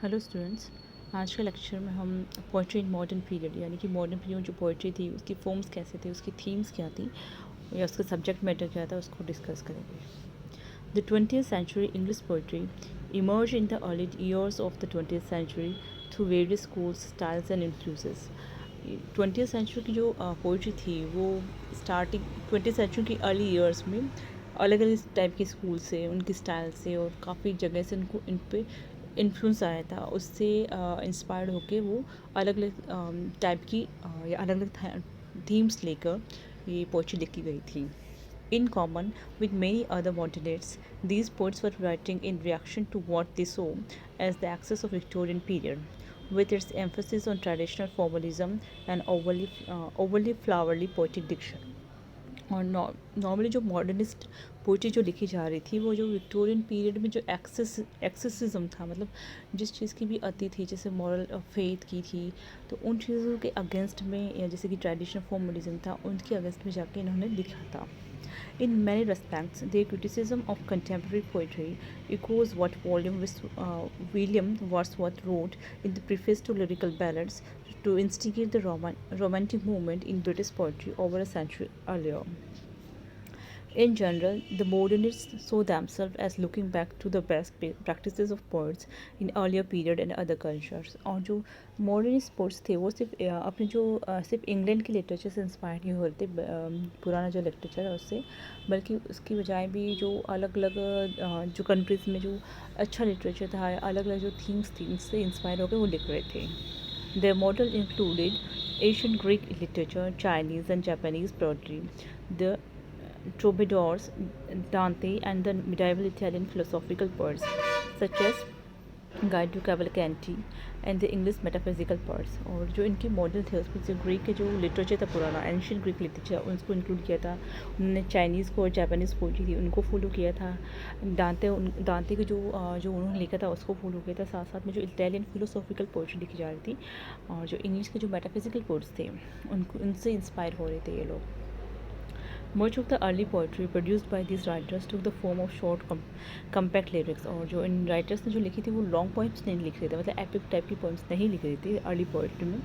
Hello students. आज के lecture में हम पोइट्री इन मॉडर्न पीरियड यानी कि मॉडर्न पीरियड जो पोइट्री थी उसकी फॉर्म्स कैसे थे, उसकी थीम्स क्या थी या उसका सब्जेक्ट मैटर क्या था, उसको डिस्कस करेंगे। The 20th century English poetry emerge in the early years of the 20th century through various schools, styles and influences. 20th century की जो पोइट्री थी वो स्टार्टिंग 20th सेंचुरी की अर्ली ईयर्स में अलग अलग टाइप के स्कूल से, उनकी स्टाइल से और काफ़ी जगह से उनको इन पे इन्फ्लुएंस आया था। उससे इंस्पायर्ड होके वो अलग अलग टाइप की या अलग अलग थीम्स लेकर ये पोइट्री लिखी गई थी। In common with many other modernists, these poets were writing in reaction to what they saw as the excess of Victorian period, with its emphasis on traditional formalism and overly flowery poetic diction. और normally जो modernist poetry जो लिखी जा रही थी वो जो Victorian period में जो एक्सेसिज्म था, मतलब जिस चीज़ की भी अति थी, जैसे मॉरल फेथ की थी, तो उन चीज़ों के अगेंस्ट में या जैसे कि ट्रेडिशनल फॉर्मलिज्म था उनके अगेंस्ट में जाके इन्होंने लिखा था। In many respects, their criticism of contemporary poetry echoes what William Wordsworth wrote in the preface to Lyrical Ballads to instigate the Romantic movement in British poetry over a century earlier. In general, the modernists saw themselves as looking back to the best practices of poets in earlier period and other cultures. और जो modernist ports थे वो सिर्फ अपने जो सिर्फ England के literature से इंस्पायर नहीं हो रहे थे, पुराना जो लिटरेचर है उससे, बल्कि उसकी बजाय भी जो अलग अलग जो कंट्रीज़ में जो अच्छा लिटरेचर था, अलग अलग जो थीम्स थी उससे इंस्पायर होकर वो लिख रहे थे। Their model included ancient Greek literature, Chinese and Japanese poetry, the troubadours, Dante, and the medieval Italian philosophical poets such as Guido Cavalcanti and the English metaphysical poets। और जो इनके मॉडल थे उसमें से ग्रीक के जो लिटरेचर था पुराना एंशियंट ग्रीक लिटरेचर उसको इंक्लूड किया था उन्होंने। चाइनीज़ को और जापानीज़ पोइट्री थी उनको फॉलो किया था। दांते के जो उन्होंने लिखा था उसको फॉलो किया था। साथ साथ में जो इटालियन फिलोसॉफिकल पोइट्री लिखी जा रही थी और जो इंग्लिश के जो मेटाफिजिकल पोइट्स थे उनसे इंस्पायर हो रहे थे ये लोग। Much of the early poetry produced by these writers took the form of short compact lyrics। और जो इन राइटर्स ने जो लिखी थी वो लॉन्ग पोइम्स नहीं लिख रहे थे, मतलब एपिक टाइप की पोइम्स नहीं लिख रही थी अर्ली पोइट्री में,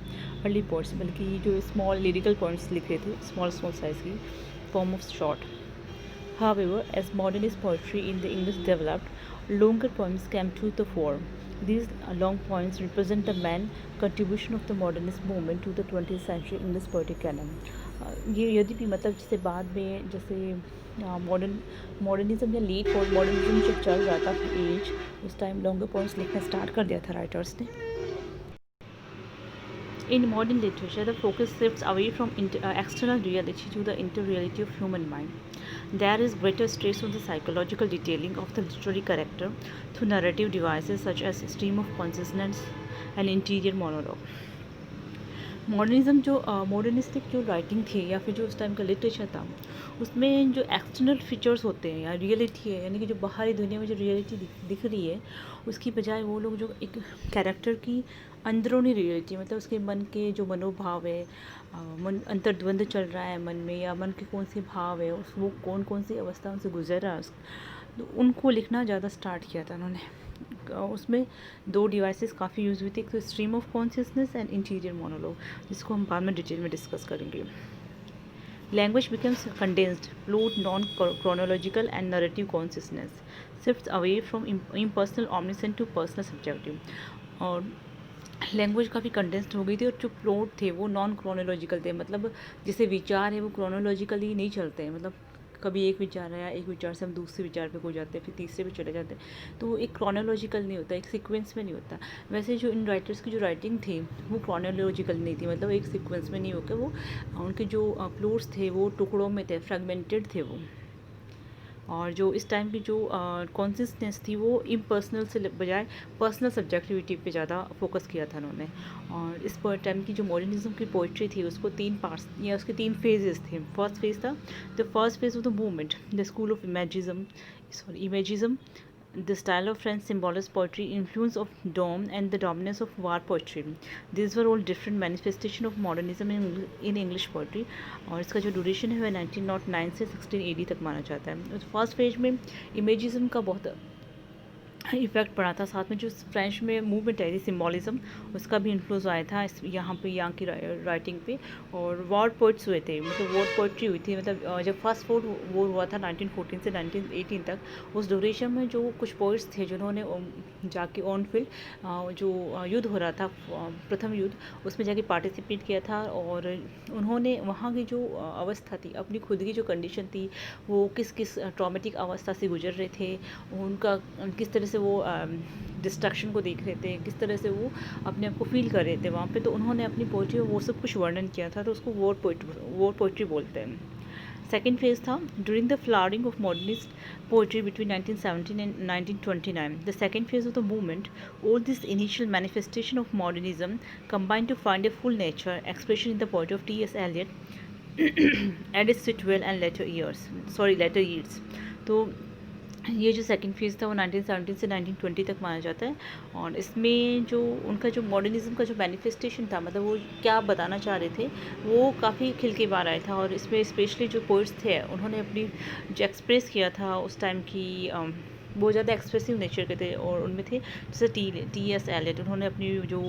अर्ली पोइट्स, बल्कि जो स्मॉल लिरिकल पोइम्स लिख रहे थे, स्मॉल साइज की form of short. However, as modernist poetry in the English developed, longer poems came to the fore। These long poems represent the main contribution of the modernist movement to the 20th century English poetic canon। ये यदि भी मतलब जैसे बाद में जैसे modernism या late modernism जब चल रहा था एज, उस टाइम लॉन्गर पोएम्स लिखना स्टार्ट कर दिया था राइटर्स ने। In modern literature, the focus shifts away from external reality to the inner reality of human mind. There is greater stress on the psychological detailing of the literary character through narrative devices such as stream of consciousness and interior monologue। Modernism जो modernistic जो writing थी या फिर जो उस time का literature था उसमें जो एक्सटर्नल फीचर्स होते हैं या रियलिटी है, यानी कि जो बाहरी दुनिया में जो रियलिटी दिख रही है उसकी बजाय वो लोग जो एक कैरेक्टर की अंदरूनी रियलिटी, मतलब उसके मन के जो मनोभाव है, मन अंतर्द्वंद चल रहा है मन में, या मन के कौन से भाव है, उस वो कौन कौन सी अवस्थाओं से गुजर रहा है, तो उनको लिखना ज़्यादा स्टार्ट किया था उन्होंने। उसमें दो डिवाइसेस काफ़ी यूज़ हुई थी, एक तो stream of consciousness and interior monologue, जिसको हम बाद में डिटेल में डिस्कस करेंगे। Language becomes condensed, plot non chronological and narrative consciousness shifts away from impersonal omniscient to personal subjective. और लैंग्वेज काफ़ी कंडेंस्ड हो गई थी और जो प्लॉट थे वो नॉन क्रोनोलॉजिकल थे, मतलब जैसे विचार है वो क्रोनोलॉजिकली नहीं चलते हैं, मतलब कभी एक विचार आया, एक विचार से हम दूसरे विचार पे हो जाते हैं, फिर तीसरे पे चले जाते हैं, तो वो एक क्रोनोलॉजिकल नहीं होता, एक सीक्वेंस में नहीं होता। वैसे जो इन राइटर्स की जो राइटिंग थी वो क्रोनोलॉजिकल नहीं थी, मतलब एक सीक्वेंस में नहीं होकर वो उनके जो प्लॉट्स थे वो टुकड़ों में थे, फ्रेगमेंटेड थे वो। और जो इस टाइम की जो कॉन्सिस्टेंस थी वो इम्पर्सनल से बजाय पर्सनल सब्जेक्टिविटी पे ज़्यादा फोकस किया था उन्होंने। और इस टाइम की जो मॉडर्निज्म की पोइट्री थी उसको तीन पार्ट्स या उसके तीन फेजेस थे। फर्स्ट फेज था the first phase of the movement, the school of imagism, the style of French symbolist poetry, influence of Dom, and the dominance of war poetry. These were all different manifestation of modernism in English poetry। और इसका जो duration है वह 1909 से 16 AD तक माना जाता है। फर्स्ट फेज में इमेजिज्म का बहुत इफ़ेक्ट पड़ा था। साथ में जो फ्रेंच में मूवमेंट आई थी सिम्बॉलिज़्म, उसका भी इन्फ्लुएंस आया था इस यहाँ की राइटिंग पे। और वॉर पोइट्स हुए थे, मतलब वॉर पोइट्री हुई थी, मतलब जब फर्स्ट वर्ल्ड वॉर हुआ था 1914 से 1918 तक, उस ड्यूरेशन में जो कुछ पोइट्स थे जिन्होंने जाके ऑन फील्ड जो युद्ध हो रहा था, प्रथम युद्ध, उसमें जाके पार्टिसिपेट किया था। और उन्होंने वहाँ की जो अवस्था थी, अपनी खुद की जो कंडीशन थी, वो किस किस ट्रॉमेटिक अवस्था से गुजर रहे थे, उनका किस तरह से वो डिस्ट्रक्शन को देख रहे थे, किस तरह से वो अपने आप को फील कर रहे थे वहाँ पे, तो उन्होंने अपनी पोइट्री में वो सब कुछ वर्णन किया था, तो उसको वॉर पोइट्री बोलते हैं। सेकेंड फेज था during the flowering of modernist poetry between 1917 and 1929. The second phase of the movement, all this initial manifestation of modernism combined to find a full nature expression in the poetry of T.S. Eliot and Sitwell and later years. तो ये जो second phase था वो 1917 से 1920 तक माना जाता है। और इसमें जो उनका जो मॉडर्निज़्म का जो मैनिफेस्टेशन था, मतलब वो क्या बताना चाह रहे थे, वो काफ़ी खिल के बाहर आया था। और इसमें स्पेशली जो पोइट्स थे, उन्होंने अपनी जो एक्सप्रेस किया था उस टाइम की, बहुत ज़्यादा एक्सप्रेसिव नेचर के थे। और उनमें थे जैसे टी.एस. एलियट, उन्होंने अपनी जो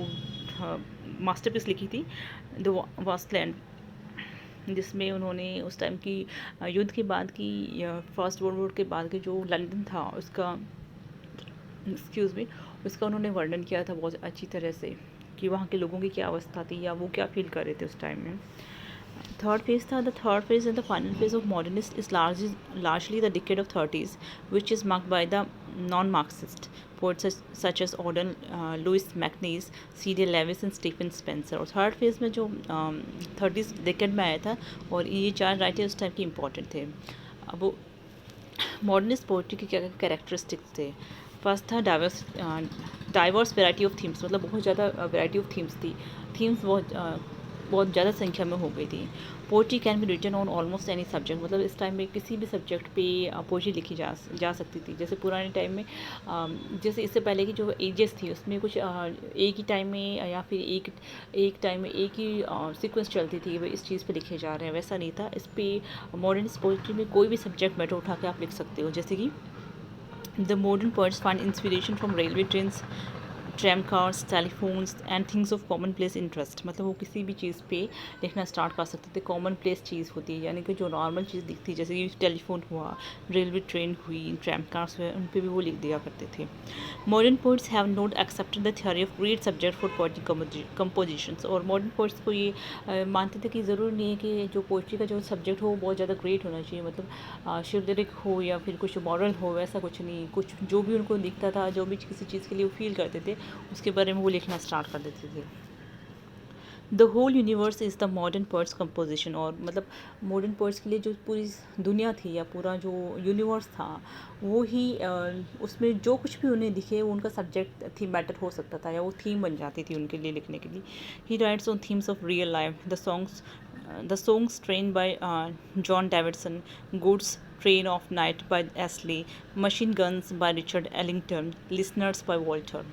मास्टरपीस लिखी थी द वास्टलैंड, जिसमें उन्होंने उस टाइम की युद्ध के बाद की, फर्स्ट वर्ल्ड वॉर के बाद के जो लंदन था उसका, उसका उन्होंने वर्णन किया था बहुत अच्छी तरह से, कि वहाँ के लोगों की क्या अवस्था थी या वो क्या फील कर रहे थे उस टाइम में। थर्ड फेज था the third phase and the final phase of modernist is largely the decade of 30s, which is marked by the non-Marxist poets such as Auden, Louis MacNeice, C.D. Lewis and Stephen Spencer। और third phase में जो 30s decade में आया था, और ये 4 writer उस time के इम्पोर्टेंट थे। अब वो मॉडर्निस्ट पोइट्री के क्या कैरेक्टरिस्टिक्स थे। फर्स्ट था डाइवर्स वेराइटी ऑफ थीम्स, मतलब बहुत ज़्यादा वेराइटी ऑफ थीम्स थी, थीम्स बहुत ज़्यादा संख्या में हो गई थी। Poetry can be written on almost any subject, मतलब इस टाइम में किसी भी सब्जेक्ट पे पोइट्री लिखी जा सकती थी। जैसे पुराने टाइम में, जैसे इससे पहले की जो एजेस थी उसमें कुछ एक ही टाइम में या फिर एक टाइम में एक ही सीक्वेंस चलती थी, वह इस चीज़ पे लिखे जा रहे हैं, वैसा नहीं था। इस पर मॉडर्निस्ट पोइट्री में कोई भी सब्जेक्ट मैटर उठा के आप लिख सकते हो। जैसे कि the modern poets find inspiration from railway trains, tram cars, telephones and things of common place interest, मतलब वो किसी भी चीज़ पे लिखना स्टार्ट कर सकते थे। कॉमन प्लेस चीज़ होती है, यानी कि जो नॉर्मल चीज़ दिखती है, जैसे कि टेलीफोन हुआ, रेलवे ट्रेन हुई, ट्रैम कार्स हुए, उन पे भी वो लिख दिया करते थे। Modern poets have not accepted the theory of great subject for poetic compositions. और मॉडर्न पोइट्स को ये मानते थे कि ज़रूरी नहीं है कि जो पोइट्री का जो सब्जेक्ट हो वो बहुत ज़्यादा ग्रेट होना चाहिए, मतलब शिव लिरिक हो या फिर कुछ मॉरल हो, वैसा कुछ नहीं। कुछ जो भी उनको दिखता था, जो भी किसी चीज़ के लिए वो फील करते थे, उसके बारे में वो लिखना स्टार्ट कर देते थे। The whole universe is the modern poets composition, और मतलब मॉडर्न पोइट्स के लिए जो पूरी दुनिया थी या पूरा जो यूनिवर्स था, वो ही उसमें जो कुछ भी उन्हें दिखे वो उनका सब्जेक्ट थीम मैटर हो सकता था, या वो थीम बन जाती थी उनके लिए लिखने के लिए। He writes on themes of real life, the songs train by John Davidson, goods train of night by Asley, machine guns by Richard Ellington, listeners by Walter.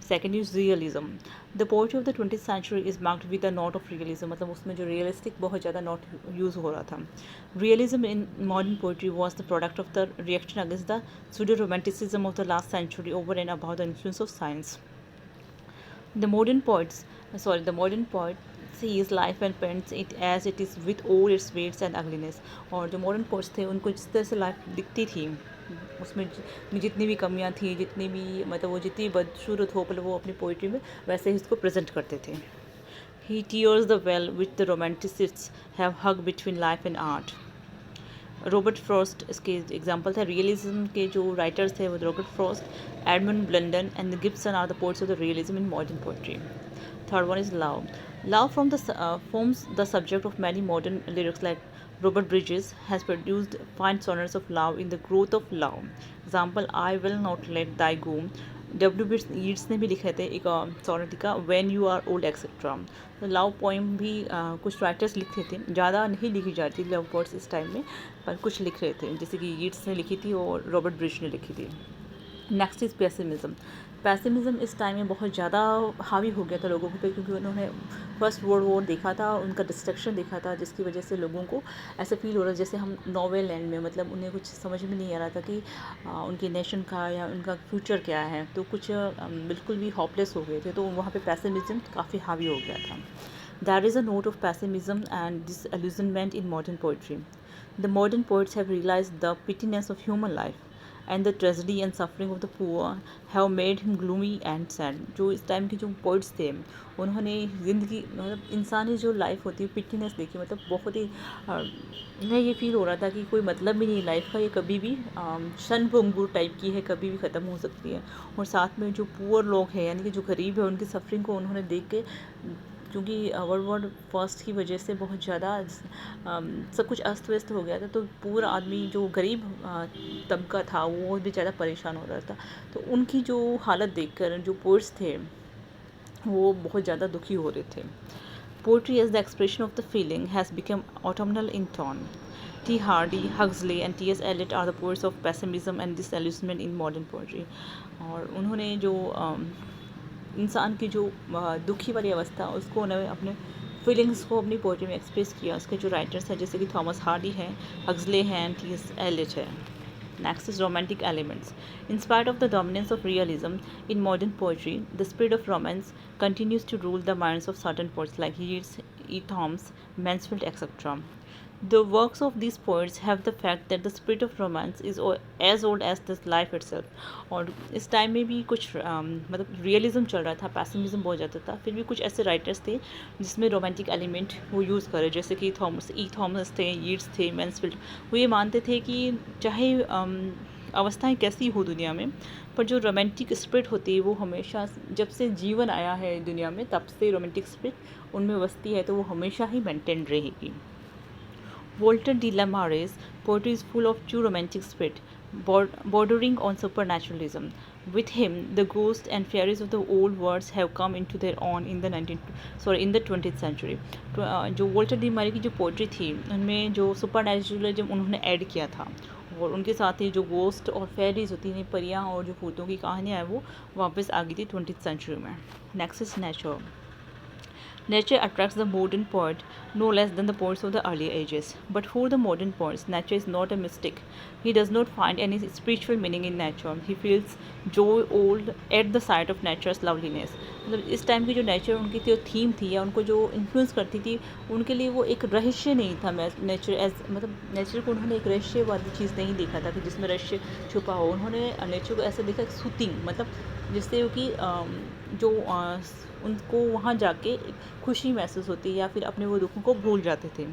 Second is realism. The poetry of the 20th century is marked with the note of realism, मतलब उसमें जो realistic बहुत ज़्यादा note use हो रहा था। Realism in modern poetry was the product of the reaction against the pseudo romanticism of the last century over and about the influence of science. The modern poet sees life and paints it as it is with all its weights and ugliness। और जो modern poets थे उनको जिस तरह से life दिखती थी, उसमें जितनी भी कमियां थी, जितनी भी मतलब वो जितनी बदसूरत हो, मतलब वो अपनी पोइट्री में वैसे ही उसको प्रेजेंट करते थे। He tears the well which the romanticists have hugged between life and art। Robert Frost इसके एग्जाम्पल था। रियलिज्म के जो राइटर्स थे वो Robert Frost, Edmund Blunden and Gibson are the poets of the realism in modern poetry. Third one is love. Love forms the subject of many modern lyrics, like Robert Bridges has produced fine sonnets of love in the growth of love। Example, I will not let thy go। W.B. Yeats ने भी लिखे थे एक sonnet का, when you are old etcetera. तो love poem भी कुछ writers लिखते थे, ज़्यादा नहीं लिखी जाती लव पोइट्स इस टाइम में, पर कुछ लिख रहे थे, जैसे कि यीट्स ने लिखी थी और रॉबर्ट ब्रिज ने लिखी थी। Next is pessimism. पैसिमिज़म इस टाइम में बहुत ज़्यादा हावी हो गया था लोगों पे, क्योंकि उन्होंने फर्स्ट वर्ल्ड वॉर देखा था, उनका डिस्ट्रक्शन देखा था, जिसकी वजह से लोगों को ऐसा फील हो रहा है जैसे हम नोवेल लैंड में, मतलब उन्हें कुछ समझ में नहीं आ रहा था कि उनके नेशन का या उनका फ्यूचर क्या है, तो कुछ बिल्कुल भी होपलेस हो गए थे, तो वहाँ पे पैसिमिज़म काफ़ी हावी हो गया था. There is a note of pessimism and disillusionment in modern poetry. The modern poets have realized the pettiness of human life, and the tragedy and suffering of the poor have made him gloomy and sad. जो इस time के जो poets थे, उन्होंने ज़िंदगी, मतलब इंसानी जो लाइफ होती है, पिटीनेस देखी, मतलब बहुत ही उन्हें ये फील हो रहा था कि कोई मतलब भी नहीं लाइफ का, ये कभी भी क्षणभंगुर टाइप की है, कभी भी ख़त्म हो सकती है. और साथ में जो पुअर लोग हैं, यानी कि जो गरीब है, उनकी सफरिंग को उन्होंने देख के, क्योंकि वर्ल्ड वॉर फर्स्ट की वजह से बहुत ज़्यादा सब कुछ अस्त व्यस्त हो गया था, तो पूरा आदमी जो गरीब तबका था वो भी ज़्यादा परेशान हो रहा था. तो उनकी जो हालत देखकर जो पोइट्स थे वो बहुत ज़्यादा दुखी हो रहे थे. Poetry as the expression of the feeling has become autumnal in tone. T. Hardy, Huxley and T. S. Eliot are the poets of pessimism and disillusionment in modern poetry. और उन्होंने जो इंसान की जो दुखी वाली अवस्था, उसको उन्होंने अपने फीलिंग्स को अपनी पोइट्री में एक्सप्रेस किया. उसके जो राइटर्स हैं जैसे कि थॉमस हार्डी हैं, हक्सले हैं, टी एस एलिट है. Next is romantic elements. In spite of the dominance of realism in modern poetry, the spirit of romance continues to rule the minds of certain poets like Yeats, E. Thomas, Mansfield, etc. The works of these poets have the fact that the spirit of romance is as old as this life itself. और इस time में भी कुछ मतलब realism चल रहा था, pessimism बहुत ज़्यादा था, फिर भी कुछ ऐसे राइटर्स थे जिसमें रोमांटिक एलिमेंट वो यूज़ करे, जैसे कि थॉमस थे, यीट्स थे, मैन्सफील्ड. वो ये मानते थे कि चाहे अवस्थाएं कैसी हो दुनिया में, पर जो रोमांटिक स्पिरिट होती है वो हमेशा, जब से जीवन आया है दुनिया में तब से रोमांटिक स्पिरिट उनमें बसती है, तो वो हमेशा ही मेंटेन रहेगी. Walter de la Mare's poetry is full of true romantic spirit, bordering on supernaturalism. With him, the ghosts and fairies of the old worlds have come into their own in the 20th century. जो Walter D मारे की जो poetry थी, उनमें जो सुपरनेचुरलिज्म उन्होंने add किया था, और उनके साथ ही जो गोस्ट और फेरीज होती हैं, परियाँ और जो भूतों की कहानियाँ हैं, वो वापस आ गई थी 20th सेंचुरी में. Next is nature. Nature attracts the modern poet no less than the poets of the earlier ages. But for the modern poets, nature is not a mystic. He does not find any spiritual meaning in nature. He feels joy all at the sight of nature's loveliness. मतलब इस time की जो nature उनकी जो theme थी या उनको जो इन्फ्लुएंस करती थी, उनके लिए वो एक रहस्य नहीं था. नेचर एज मतलब नेचर को उन्होंने एक रहस्य वाली चीज़ नहीं देखा था कि जिसमें रहस्य छुपा हो. उन्होंने नेचर को ऐसा देखा सूथिंग, मतलब जिससे कि जो उनको वहाँ जाके खुशी महसूस होती है या फिर अपने वो दुखों को भूल जाते थे.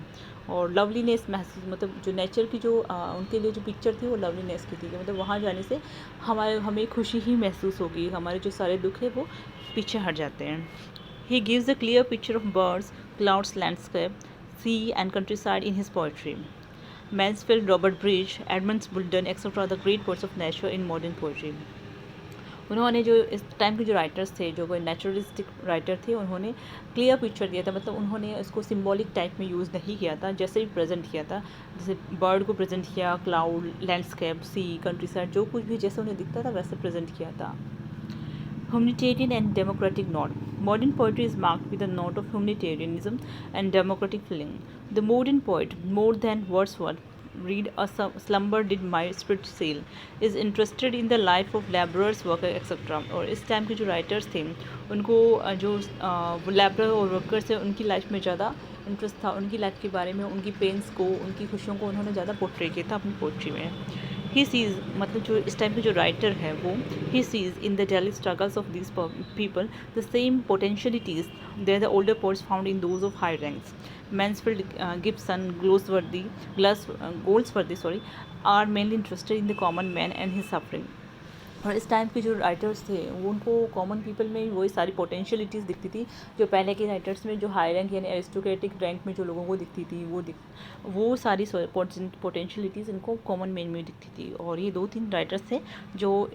और लवलीनेस महसूस, मतलब जो नेचर की जो उनके लिए जो पिक्चर थी वो लवलीनेस की थी, कि मतलब वहाँ जाने से हमें खुशी ही महसूस होगी, हमारे जो सारे दुख है वो पीछे हट जाते हैं. He gives a clear picture of birds, clouds, landscape, sea and countryside in his poetry. Mansfield, Robert Bridge, Edmunds Bulton etcetera the great poets of nature in modern poetry. उन्होंने जो इस टाइम के जो राइटर्स थे, जो कोई naturalistic writer थे, उन्होंने क्लियर पिक्चर दिया था, मतलब उन्होंने इसको सिंबॉलिक टाइप में यूज़ नहीं किया था, जैसे भी प्रेजेंट किया था, जैसे बर्ड को प्रेजेंट किया, क्लाउड, लैंडस्केप, सी, कंट्री साइड, जो कुछ भी जैसे उन्हें दिखता था वैसे प्रेजेंट किया था. Humanitarian and democratic note. Modern poetry is marked with a note of humanitarianism and democratic feeling. The modern poet, more than Wordsworth, read a slumber did my spirit sail, is interested in the life of laborers, workers, etc. और इस time के जो writers थे, उनको जो labour और workers है उनकी लाइफ में ज़्यादा इंटरेस्ट था, उनकी लाइफ के बारे में, उनकी पेन्स को, उनकी खुशियों को उन्होंने ज़्यादा पोर्ट्रे किया था अपनी पोइट्री में. ही सीज़, मतलब जो इस टाइम के जो राइटर है वो, he sees in the daily struggles of these people the same potentialities there the older poets found in those of high ranks. Mansfield, Gibson, Goldsworthy, are mainly interested in the common man and his suffering. और इस time के जो writers थे वो, उनको common people में वही सारी पोटेंशियलिटीज़ दिखती थी जो पहले के राइटर्स में जो हाई रैंक यानी एरिस्टोक्रेटिक रैंक में जो लोगों को दिखती थी, वो सारी पोटेंशियलिटीज़ इनको कॉमन मैन में दिखती थी. और ये 2-3 राइटर्स थे जो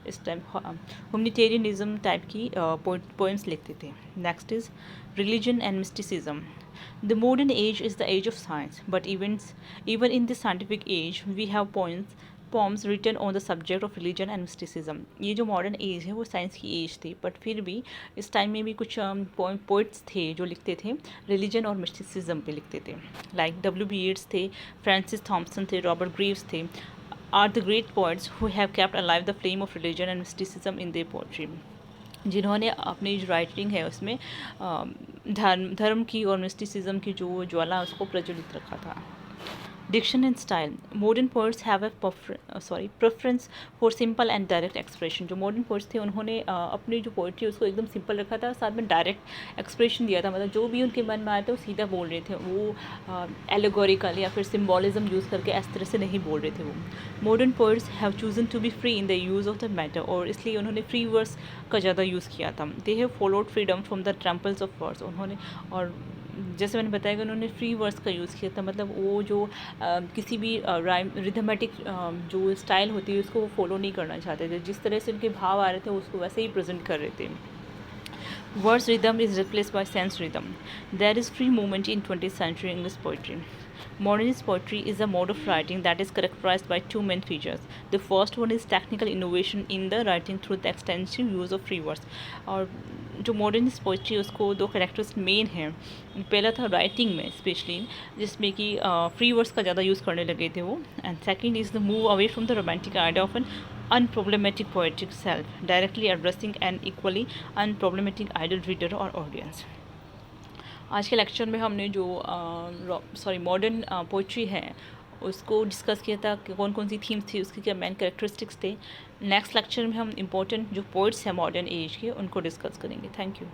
इस टाइम ह्यूमनिटेरियनिज्म टाइप की पोएम्स लिखते थे. Next is religion and mysticism. The modern age is the age of science, but even in this scientific age, we have poems poems written on the subject of religion and mysticism। ये जो modern age है वो science की as थी, but फिर भी इस time में भी कुछ पोइट्स थे जो लिखते थे रिलीजन और मिस्टिसिज्म पे लिखते थे। Like W.B. येट्स थे, फ्रांसिस थॉम्सन थे, रॉबर्ट ग्रीव्स थे, are the great poets who have kept alive the flame of religion and mysticism in their poetry. जिन्होंने अपनी जो राइटिंग है उसमें धर्म की और मिस्टिसिज्म की जो ज्वाला उसको प्रज्वलित रखा था। Diction and style. Modern poets have a preference for simple and direct expression। जो modern poets थे उन्होंने अपनी जो पोइट्री उसको एकदम सिंपल रखा था, साथ में डायरेक्ट एक्सप्रेशन दिया था, मतलब जो भी उनके मन में आया था वो सीधा बोल रहे थे, वो एलोगोरिकल या फिर सिम्बॉलिज्म यूज़ करके इस तरह से नहीं बोल रहे थे वो। Modern poets have chosen to be free in the use of the matter, और इसलिए उन्होंने फ्री वर्ड्स का ज़्यादा यूज़ किया था। They have followed freedom from the trammels of words. उन्होंने, और जैसे मैंने बताया कि उन्होंने फ्री वर्ड्स का यूज़ किया था, मतलब वो जो किसी भी राइम रिथमेटिक जो स्टाइल होती है उसको वो फॉलो नहीं करना चाहते थे, जिस तरह से उनके भाव आ रहे थे उसको वैसे ही प्रेजेंट कर रहे थे। Verse rhythm is replaced by sense rhythm. There is free movement in 20th century English poetry. Modernist poetry is a mode of writing that is characterized by two main features. The first one is technical innovation in the writing through the extensive use of free words। और जो modernist poetry उसको दो characters main हैं। पहला था writing में specially, जिसमें कि फ्री वर्ड्स का ज़्यादा यूज़ करने लगे थे वो, and second is the move away from the romantic idea of an unproblematic poetic self, directly addressing an equally unproblematic ideal reader or audience। आज के लेक्चर में हमने जो मॉडर्न पोइट्री है उसको डिस्कस किया था कि कौन कौन सी थीम्स थी, उसके क्या मेन कैरेक्टरिस्टिक्स थे। नेक्स्ट लेक्चर में हम इम्पोर्टेंट जो पोइट्स हैं मॉडर्न एज के उनको डिस्कस करेंगे। Thank you.